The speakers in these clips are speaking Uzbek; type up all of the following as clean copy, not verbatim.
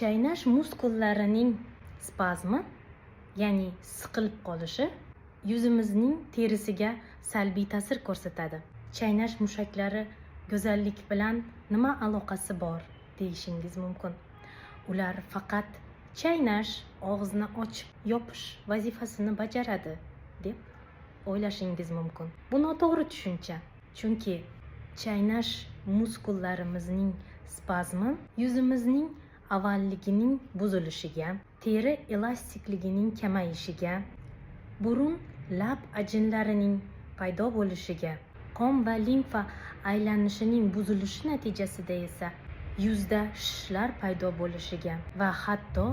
Chaynash muskullarining spazmi, ya'ni siqilib qolishi yuzimizning terisiga salbiy ta'sir ko'rsatadi. Chaynash mushaklari go'zallik bilan nima aloqasi bor deyishingiz mumkin. Ular faqat chaynash, og'izni ochib yopish vazifasini bajaradi deb o'ylashingiz mumkin. Bu noto'g'ri tushuncha. Chunki chaynash muskullarimizning spazmi yuzimizning avvalligining buzilishiga, teri elastikligining kamayishiga, burun lab ajinlarining paydo bo'lishiga, qon va limfa aylanishining buzilishi natijasida esa yuzda shishlar paydo bo'lishiga va hatto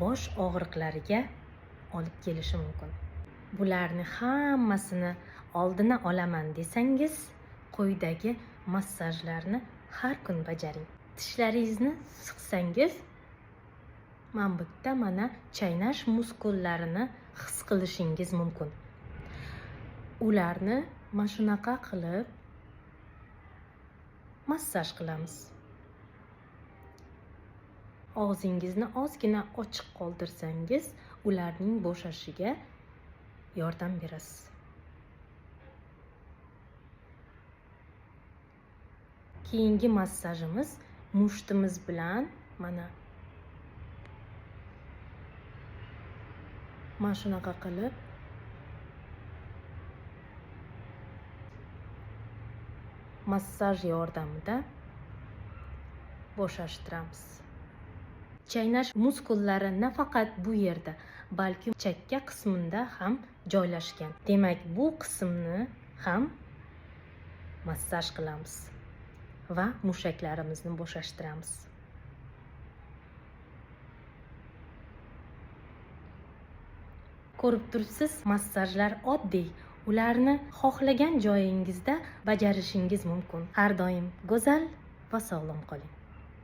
bosh og'riqlariga olib kelishi mumkin. Bularni hammasini oldini olaman desangiz, quyidagi massajlarni har kun bajaring. Tishlaringizni siqsangiz, mana chaynash muskullarini his qilishingiz mumkin. Ularni mana shunaqa qilib massaj qilamiz. Og'zingizni ozgina ochiq qoldirsangiz, ularning bo'shashiga yordam berasiz. Keyingi massajimiz mushtimiz bilan mana shunaqa qilib massaj yordamida bo'shashtiramiz. Chaynash muskullari nafaqat bu yerda, balki chakka qismida ham joylashgan. Demak, bu qismni ham massaj qilamiz va mushaklarimizni bo'shashtiramiz. Ko'rib turibsiz, massajlar oddiy. Ularni xohlagan joyingizda bajarishingiz mumkin. Har doim go'zal va sog'lom qoling.